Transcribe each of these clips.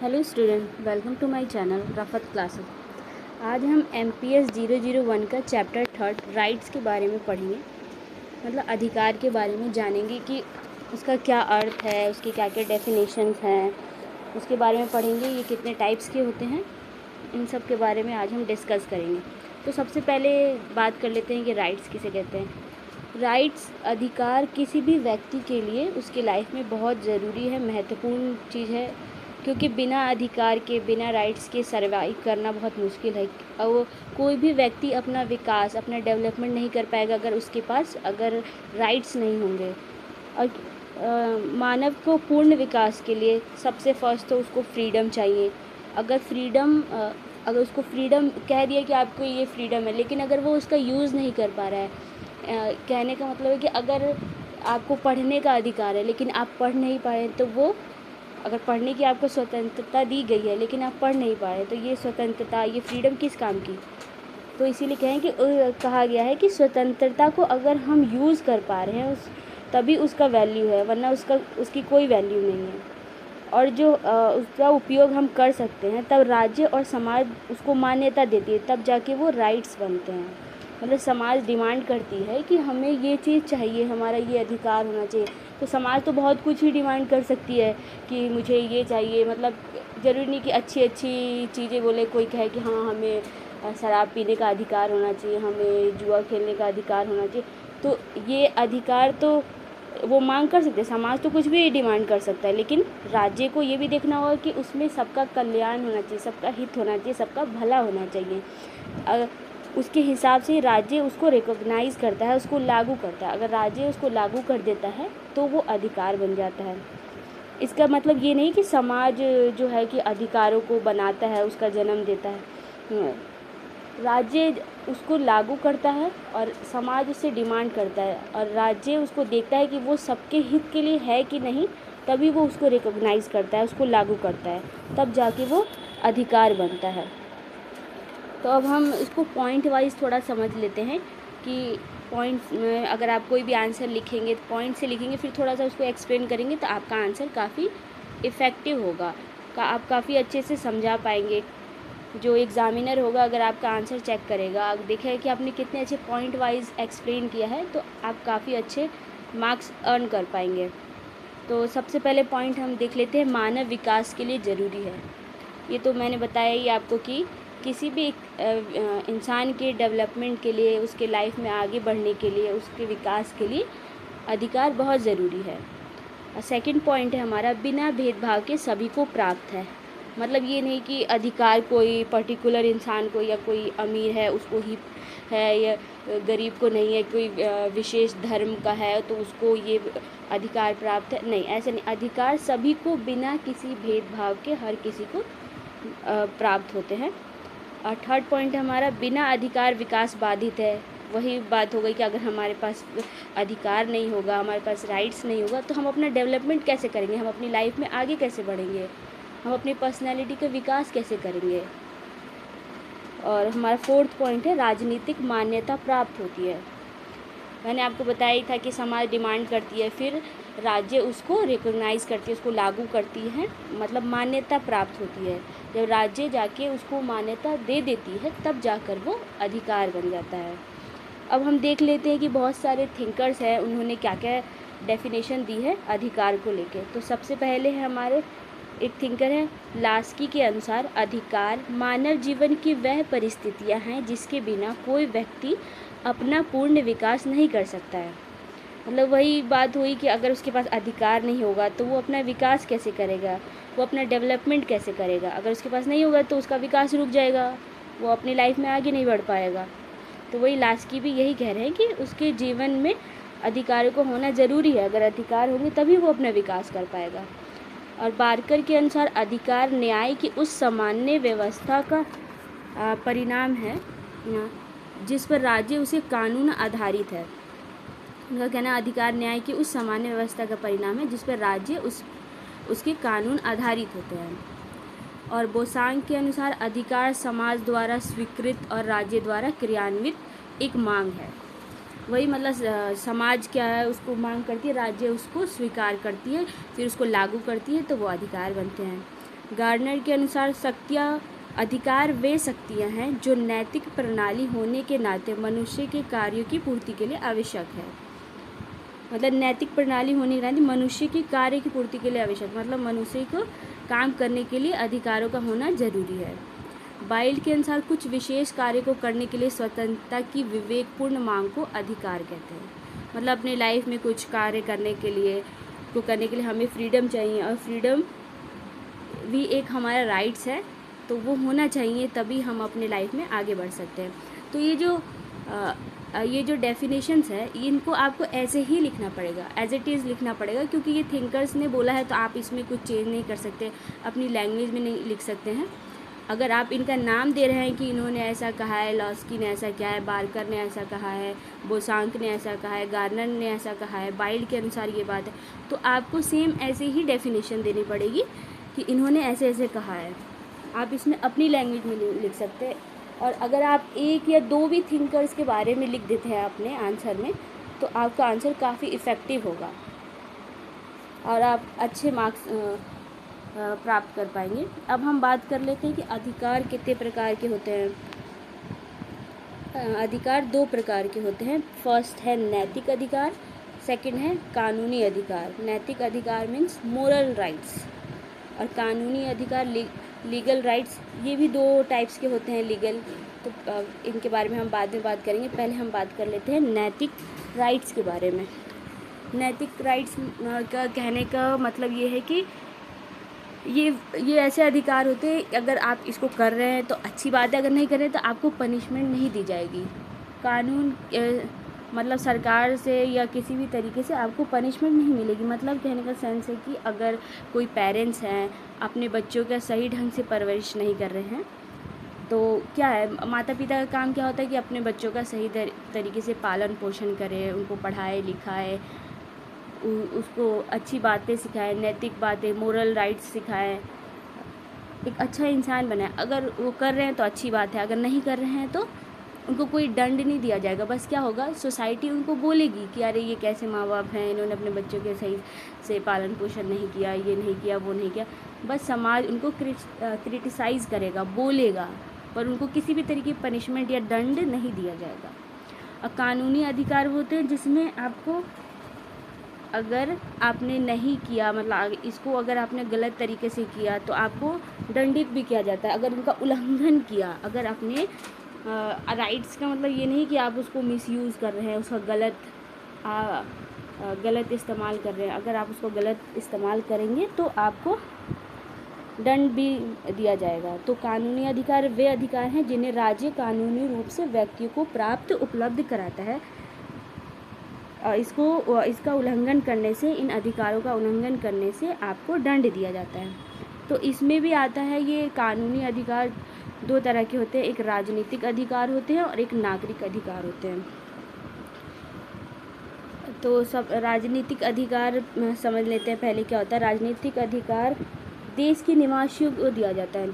Hello student, welcome to my channel Rafat classes. आज हम MPS 001 का चैप्टर 3 राइट्स के बारे में पढ़ेंगे। मतलब अधिकार के बारे में जानेंगे कि उसका क्या अर्थ है, उसके क्या क्या डेफिनेशंस हैं, उसके बारे में पढ़ेंगे। ये कितने टाइप्स के होते हैं, इन सब के बारे में आज हम डिस्कस करेंगे। तो सबसे पहले बात कर लेते हैं कि राइट्स किसे कहते हैं। राइट्स अधिकार किसी भी व्यक्ति के लिए उसकी लाइफ में बहुत ज़रूरी है, महत्वपूर्ण चीज़ है, क्योंकि बिना अधिकार के, बिना राइट्स के सर्वाइव करना बहुत मुश्किल है। और कोई भी व्यक्ति अपना विकास, अपना डेवलपमेंट नहीं कर पाएगा अगर राइट्स नहीं होंगे। और मानव को पूर्ण विकास के लिए सबसे फर्स्ट तो उसको फ्रीडम चाहिए। अगर उसको फ्रीडम कह दिया कि आपको ये फ्रीडम है, लेकिन अगर वो उसका यूज़ नहीं कर पा रहा है, कहने का मतलब है कि अगर आपको पढ़ने का अधिकार है लेकिन आप पढ़ नहीं पाए, तो वो अगर पढ़ने की आपको स्वतंत्रता दी गई है लेकिन आप पढ़ नहीं पाए, तो ये स्वतंत्रता, ये फ्रीडम किस काम की। तो इसीलिए कहा गया है कि स्वतंत्रता को अगर हम यूज़ कर पा रहे हैं तभी उसका वैल्यू है, वरना उसकी कोई वैल्यू नहीं है। और जो उसका उपयोग हम कर सकते हैं, तब राज्य और समाज उसको मान्यता देती है, तब जाके वो राइट्स बनते हैं। मतलब समाज डिमांड करती है कि हमें ये चीज़ चाहिए, हमारा ये अधिकार होना चाहिए। तो समाज तो बहुत कुछ ही डिमांड कर सकती है कि मुझे ये चाहिए। मतलब ज़रूरी नहीं कि अच्छी अच्छी चीज़ें बोले, कोई कहे कि हाँ हमें शराब पीने का अधिकार होना चाहिए, हमें जुआ खेलने का अधिकार होना चाहिए। तो ये अधिकार तो वो मांग कर सकते हैं, समाज तो कुछ भी डिमांड कर सकता है, लेकिन राज्य को ये भी देखना होगा कि उसमें सबका कल्याण होना चाहिए, सबका हित होना चाहिए, सबका भला होना चाहिए। उसके हिसाब से राज्य उसको रिकॉग्नाइज़ करता है, उसको लागू करता है। अगर राज्य उसको लागू कर देता है तो वो अधिकार बन जाता है। इसका मतलब ये नहीं कि समाज जो है कि अधिकारों को बनाता है, उसका जन्म देता है। राज्य उसको लागू करता है और समाज उससे डिमांड करता है, और राज्य उसको देखता है कि वो सबके हित के लिए है कि नहीं, तभी वो उसको रिकॉग्नाइज़ करता है, उसको लागू करता है, तब जाके वो अधिकार बनता है। तो अब हम इसको पॉइंट वाइज थोड़ा समझ लेते हैं कि पॉइंट्स में अगर आप कोई भी आंसर लिखेंगे तो पॉइंट से लिखेंगे, फिर थोड़ा सा उसको एक्सप्लेन करेंगे, तो आपका आंसर काफ़ी इफ़ेक्टिव होगा, आप काफ़ी अच्छे से समझा पाएंगे। जो एग्ज़ामिनर होगा, अगर आपका आंसर चेक करेगा, देखेगा कि आपने कितने अच्छे पॉइंट वाइज एक्सप्लेन किया है, तो आप काफ़ी अच्छे मार्क्स अर्न कर पाएंगे। तो सबसे पहले पॉइंट हम देख लेते हैं, मानव विकास के लिए ज़रूरी है। ये तो मैंने बताया ही आपको कि किसी भी इंसान के डेवलपमेंट के लिए, उसके लाइफ में आगे बढ़ने के लिए, उसके विकास के लिए अधिकार बहुत ज़रूरी है। और सेकंड पॉइंट है हमारा, बिना भेदभाव के सभी को प्राप्त है। मतलब ये नहीं कि अधिकार कोई पर्टिकुलर इंसान को, या कोई अमीर है उसको ही है, या गरीब को नहीं है, कोई विशेष धर्म का है तो उसको ये अधिकार प्राप्त है, नहीं, ऐसे नहीं। अधिकार सभी को बिना किसी भेदभाव के हर किसी को प्राप्त होते हैं। और थर्ड पॉइंट हमारा, बिना अधिकार विकास बाधित है। वही बात हो गई कि अगर हमारे पास अधिकार नहीं होगा, हमारे पास राइट्स नहीं होगा, तो हम अपना डेवलपमेंट कैसे करेंगे, हम अपनी लाइफ में आगे कैसे बढ़ेंगे, हम अपनी पर्सनैलिटी का विकास कैसे करेंगे। और हमारा फोर्थ पॉइंट है, राजनीतिक मान्यता प्राप्त होती है। मैंने आपको बताया ही था कि समाज डिमांड करती है, फिर राज्य उसको रिकॉग्नाइज़ करती है, उसको लागू करती है, मतलब मान्यता प्राप्त होती है। जब राज्य जाके उसको मान्यता दे देती है, तब जाकर वो अधिकार बन जाता है। अब हम देख लेते हैं कि बहुत सारे थिंकर्स हैं, उन्होंने क्या क्या डेफिनेशन दी है अधिकार को लेके। तो सबसे पहले है हमारे एक थिंकर है लास्की के अनुसार, अधिकार मानव जीवन की वह परिस्थितियां हैं जिसके बिना कोई व्यक्ति अपना पूर्ण विकास नहीं कर सकता है। मतलब वही बात हुई कि अगर उसके पास अधिकार नहीं होगा तो वो अपना विकास कैसे करेगा, वो अपना डेवलपमेंट कैसे करेगा। अगर उसके पास नहीं होगा तो उसका विकास रुक जाएगा, वो अपनी लाइफ में आगे नहीं बढ़ पाएगा। तो वही लास्की भी यही कह रहे हैं कि उसके जीवन में अधिकारों को होना ज़रूरी है, अगर अधिकार होंगे तभी वो अपना विकास कर पाएगा। और बार्कर के अनुसार, अधिकार न्याय की उस सामान्य व्यवस्था का परिणाम है जिस पर राज्य उसे कानून आधारित है। उनका कहना, अधिकार न्याय की उस सामान्य व्यवस्था का परिणाम है जिस पर राज्य उसके कानून आधारित होते हैं। और बोसांग के अनुसार, अधिकार समाज द्वारा स्वीकृत और राज्य द्वारा क्रियान्वित एक मांग है। वही मतलब समाज क्या है, उसको मांग करती है, राज्य उसको स्वीकार करती है, फिर उसको लागू करती है, तो वो अधिकार बनते हैं। गार्डनर के अनुसार शक्तियाँ अधिकार वे शक्तियाँ हैं जो नैतिक प्रणाली होने के नाते मनुष्य के कार्यों की पूर्ति के लिए आवश्यक है। मतलब नैतिक प्रणाली होने के नाते मनुष्य के कार्य की पूर्ति के लिए आवश्यक, मतलब मनुष्य को काम करने के लिए अधिकारों का होना जरूरी है। बाइल्ड के अनुसार कुछ विशेष कार्य को करने के लिए स्वतंत्रता की विवेकपूर्ण मांग को अधिकार कहते हैं। मतलब अपने लाइफ में कुछ कार्य करने के लिए हमें फ्रीडम चाहिए, और फ्रीडम भी एक हमारा राइट्स है, तो वो होना चाहिए, तभी हम अपने लाइफ में आगे बढ़ सकते हैं। तो ये जो डेफिनेशंस है इनको आपको ऐसे ही लिखना पड़ेगा, एज इट इज़ लिखना पड़ेगा, क्योंकि ये थिंकर्स ने बोला है तो आप इसमें कुछ चेंज नहीं कर सकते, अपनी लैंग्वेज में नहीं लिख सकते हैं। अगर आप इनका नाम दे रहे हैं कि इन्होंने ऐसा कहा है, लॉस्की ने ऐसा किया है, बार्कर ने ऐसा कहा है, बोसांक ने ऐसा कहा है, गार्नर ने ऐसा कहा है, बाइल्ड के अनुसार ये बात है, तो आपको सेम ऐसे ही डेफिनेशन देनी पड़ेगी कि इन्होंने ऐसे ऐसे कहा है। आप इसमें अपनी लैंग्वेज में लिख सकते हैं। और अगर आप एक या दो भी थिंकर्स के बारे में लिख देते हैं अपने आंसर में, तो आपका आंसर काफ़ी इफ़ेक्टिव होगा और आप अच्छे मार्क्स प्राप्त कर पाएंगे। अब हम बात कर लेते हैं कि अधिकार कितने प्रकार के होते हैं। अधिकार 2 प्रकार के होते हैं। फर्स्ट है नैतिक अधिकार, सेकंड है कानूनी अधिकार। नैतिक अधिकार मीन्स मोरल राइट्स, और कानूनी अधिकार लीगल राइट्स। ये भी 2 टाइप्स के होते हैं, लीगल, तो इनके बारे में हम बाद में बात करेंगे। पहले हम बात कर लेते हैं नैतिक राइट्स के बारे में। नैतिक राइट्स का कहने का मतलब ये है कि ये ऐसे अधिकार होते हैं, अगर आप इसको कर रहे हैं तो अच्छी बात है, अगर नहीं कर रहे हैं तो आपको पनिशमेंट नहीं दी जाएगी। कानून मतलब सरकार से या किसी भी तरीके से आपको पनिशमेंट नहीं मिलेगी। मतलब कहने का सेंस है कि अगर कोई पेरेंट्स हैं अपने बच्चों का सही ढंग से परवरिश नहीं कर रहे हैं, तो क्या है, माता पिता का काम क्या होता है कि अपने बच्चों का सही तरीके से पालन पोषण करें, उनको पढ़ाए लिखाए, उसको अच्छी बातें सिखाएं, नैतिक बातें, मोरल राइट्स सिखाएं, एक अच्छा इंसान बनाए। अगर वो कर रहे हैं तो अच्छी बात है, अगर नहीं कर रहे हैं तो उनको कोई दंड नहीं दिया जाएगा। बस क्या होगा, सोसाइटी उनको बोलेगी कि अरे ये कैसे माँ बाप हैं, इन्होंने अपने बच्चों के सही से पालन पोषण नहीं किया, ये नहीं किया, वो नहीं किया। बस समाज उनको क्रिटिसाइज़ करेगा, बोलेगा, पर उनको किसी भी तरीके की पनिशमेंट या दंड नहीं दिया जाएगा। और कानूनी अधिकार होते हैं जिसमें आपको, अगर आपने नहीं किया, मतलब इसको अगर आपने गलत तरीके से किया तो आपको दंडित भी किया जाता है। अगर उनका उल्लंघन किया, अगर आपने राइट्स का मतलब ये नहीं कि आप उसको मिसयूज़ कर रहे हैं, उसका गलत इस्तेमाल कर रहे हैं। अगर आप उसको गलत इस्तेमाल करेंगे तो आपको दंड भी दिया जाएगा। तो कानूनी अधिकार वे अधिकार हैं जिन्हें राज्य कानूनी रूप से व्यक्ति को प्राप्त उपलब्ध कराता है। इसका उल्लंघन करने से, इन अधिकारों का उल्लंघन करने से आपको दंड दिया जाता है। तो इसमें भी आता है, ये कानूनी अधिकार 2 तरह के होते हैं, एक राजनीतिक अधिकार होते हैं और एक नागरिक अधिकार होते हैं। तो सब राजनीतिक अधिकार समझ लेते हैं पहले क्या होता है। राजनीतिक अधिकार देश के निवासियों को दिया जाता है,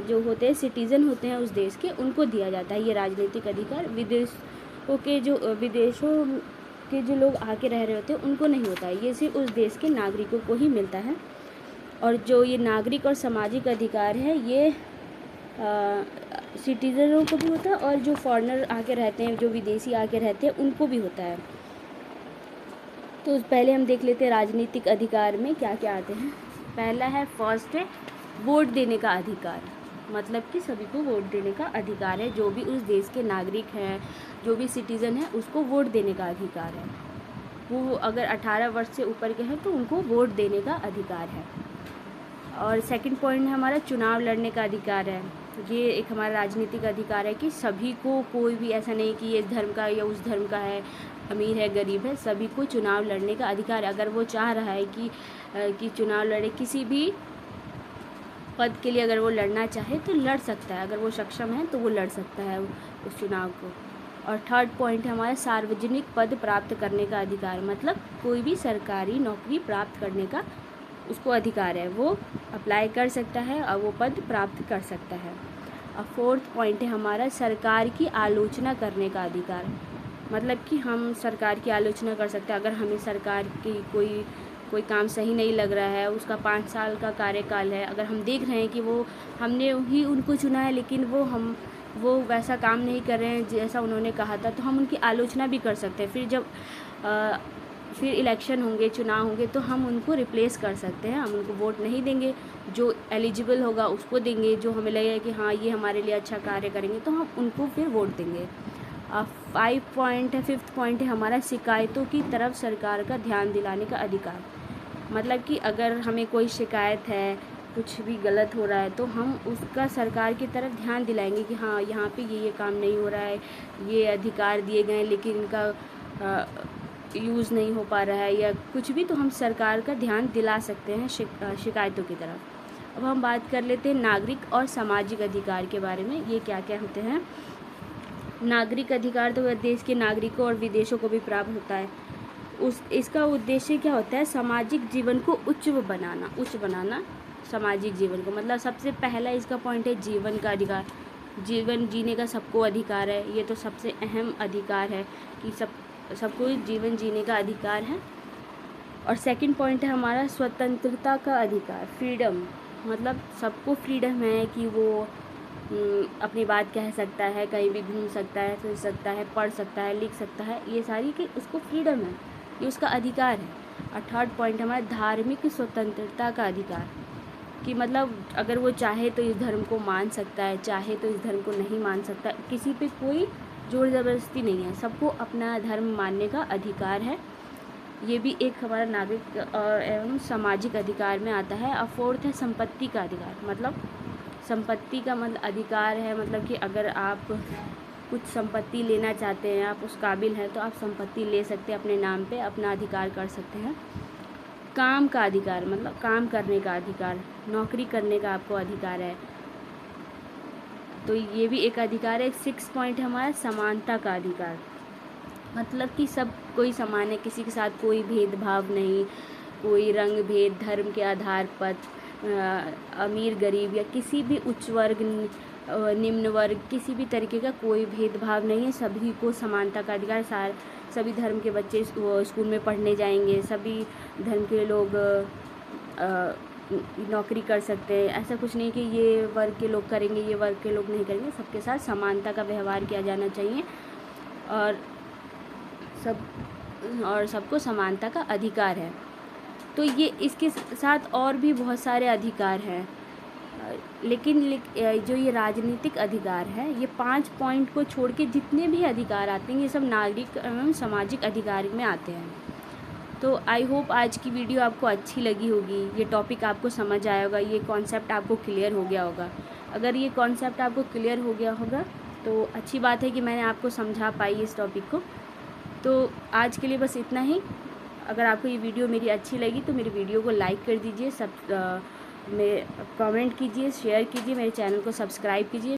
जो होते हैं सिटीज़न होते हैं उस देश के, उनको दिया जाता है ये राजनीतिक अधिकार। विदेशों के जो लोग आके रह रहे होते हैं उनको नहीं होता है, ये सिर्फ उस देश के नागरिकों को ही मिलता है। और जो ये नागरिक और सामाजिक अधिकार है, ये सिटीज़नों को भी होता है, और जो फॉरेनर आके रहते हैं, जो विदेशी आके रहते हैं, उनको भी होता है। तो पहले हम देख लेते हैं राजनीतिक अधिकार में क्या क्या आते हैं। पहला है, फर्स्ट है वोट देने का अधिकार। मतलब कि सभी को वोट देने का अधिकार है, जो भी उस देश के नागरिक हैं, जो भी सिटीज़न है, उसको वोट देने का अधिकार है। वो अगर 18 वर्ष से ऊपर के हैं तो उनको वोट देने का अधिकार है। और सेकंड पॉइंट है हमारा चुनाव लड़ने का अधिकार है। ये एक हमारा राजनीतिक अधिकार है कि सभी को, कोई भी ऐसा नहीं कि ये इस धर्म का या उस धर्म का है, अमीर है गरीब है, सभी को चुनाव लड़ने का अधिकार है। अगर वो चाह रहा है कि चुनाव लड़े, किसी भी पद के लिए अगर वो लड़ना चाहे तो लड़ सकता है, अगर वो सक्षम है तो वो लड़ सकता है उस चुनाव को। और थर्ड पॉइंट है हमारा सार्वजनिक पद प्राप्त करने का अधिकार। मतलब कोई भी सरकारी नौकरी प्राप्त करने का उसको अधिकार है, वो अप्लाई कर सकता है और वो पद प्राप्त कर सकता है। और फोर्थ पॉइंट है हमारा सरकार की आलोचना करने का अधिकार। मतलब कि हम सरकार की आलोचना कर सकते हैं। अगर हमें सरकार की कोई कोई काम सही नहीं लग रहा है, उसका 5 साल का कार्यकाल है, अगर हम देख रहे हैं कि वो हमने ही उनको चुना है लेकिन वो वैसा काम नहीं कर रहे हैं जैसा उन्होंने कहा था, तो हम उनकी आलोचना भी कर सकते हैं। फिर जब फिर इलेक्शन होंगे, चुनाव होंगे, तो हम उनको रिप्लेस कर सकते हैं। हम उनको वोट नहीं देंगे, जो एलिजिबल होगा उसको देंगे, जो हमें लगेगा कि हाँ ये हमारे लिए अच्छा कार्य करेंगे तो हम उनको फिर वोट देंगे। 5th पॉइंट है हमारा शिकायतों की तरफ सरकार का ध्यान दिलाने का अधिकार। मतलब कि अगर हमें कोई शिकायत है, कुछ भी गलत हो रहा है, तो हम उसका सरकार की तरफ ध्यान दिलाएंगे कि हाँ यहाँ पे ये काम नहीं हो रहा है, ये अधिकार दिए गए हैं लेकिन इनका यूज़ नहीं हो पा रहा है या कुछ भी, तो हम सरकार का ध्यान दिला सकते हैं शिकायतों की तरफ। अब हम बात कर लेते हैं नागरिक और सामाजिक अधिकार के बारे में। ये क्या क्या होते हैं? नागरिक अधिकार तो देश के नागरिकों और विदेशों को भी प्राप्त होता है। इसका उद्देश्य क्या होता है? सामाजिक जीवन को उच्च बनाना सामाजिक जीवन को। मतलब सबसे पहला इसका पॉइंट है जीवन का अधिकार। जीवन जीने का सबको अधिकार है, ये तो सबसे अहम अधिकार है कि सबको जीवन जीने का अधिकार है। और सेकंड पॉइंट है हमारा स्वतंत्रता का अधिकार, फ्रीडम। मतलब सबको फ्रीडम है कि वो अपनी बात कह सकता है, कहीं भी घूम सकता है, फिर सकता है, पढ़ सकता है, लिख सकता है, ये सारी कि उसको फ्रीडम है, ये उसका अधिकार है। और थर्ड पॉइंट हमारा धार्मिक स्वतंत्रता का अधिकार, कि मतलब अगर वो चाहे तो इस धर्म को मान सकता है, चाहे तो इस धर्म को नहीं मान सकता। किसी पे कोई जोर ज़बरदस्ती नहीं है, सबको अपना धर्म मानने का अधिकार है। ये भी एक हमारा नागरिक एवं सामाजिक अधिकार में आता है। और फोर्थ है संपत्ति का अधिकार। मतलब संपत्ति का मतलब अधिकार है, मतलब कि अगर आप कुछ संपत्ति लेना चाहते हैं, आप उस काबिल हैं, तो आप संपत्ति ले सकते हैं, अपने नाम पे अपना अधिकार कर सकते हैं। काम का अधिकार, मतलब काम करने का अधिकार, नौकरी करने का आपको अधिकार है, तो ये भी एक अधिकार है। 6 पॉइंट है हमारा समानता का अधिकार। मतलब कि सब कोई समान है, किसी के साथ कोई भेदभाव नहीं, कोई रंग भेद, धर्म के आधार पर, अमीर गरीब या किसी भी उच्च वर्ग निम्न वर्ग, किसी भी तरीके का कोई भेदभाव नहीं है। सभी को समानता का अधिकार। सभी धर्म के बच्चे स्कूल में पढ़ने जाएंगे, सभी धर्म के लोग नौकरी कर सकते हैं। ऐसा कुछ नहीं कि ये वर्ग के लोग करेंगे, ये वर्ग के लोग नहीं करेंगे। सबके साथ समानता का व्यवहार किया जाना चाहिए और सबको समानता का अधिकार है। तो ये इसके साथ और भी बहुत सारे अधिकार हैं, लेकिन जो ये राजनीतिक अधिकार है, ये 5 पॉइंट को छोड़ के जितने भी अधिकार आते हैं ये सब नागरिक एवं सामाजिक अधिकार में आते हैं। तो आई होप आज की वीडियो आपको अच्छी लगी होगी, ये टॉपिक आपको समझ आया होगा, ये कॉन्सेप्ट आपको क्लियर हो गया होगा। अगर ये कॉन्सेप्ट आपको क्लियर हो गया होगा तो अच्छी बात है कि मैंने आपको समझा पाई इस टॉपिक को। तो आज के लिए बस इतना ही। अगर आपको ये वीडियो मेरी अच्छी लगी तो मेरी वीडियो को लाइक कर दीजिए, कमेंट कीजिए, शेयर कीजिए, मेरे चैनल को सब्सक्राइब कीजिए।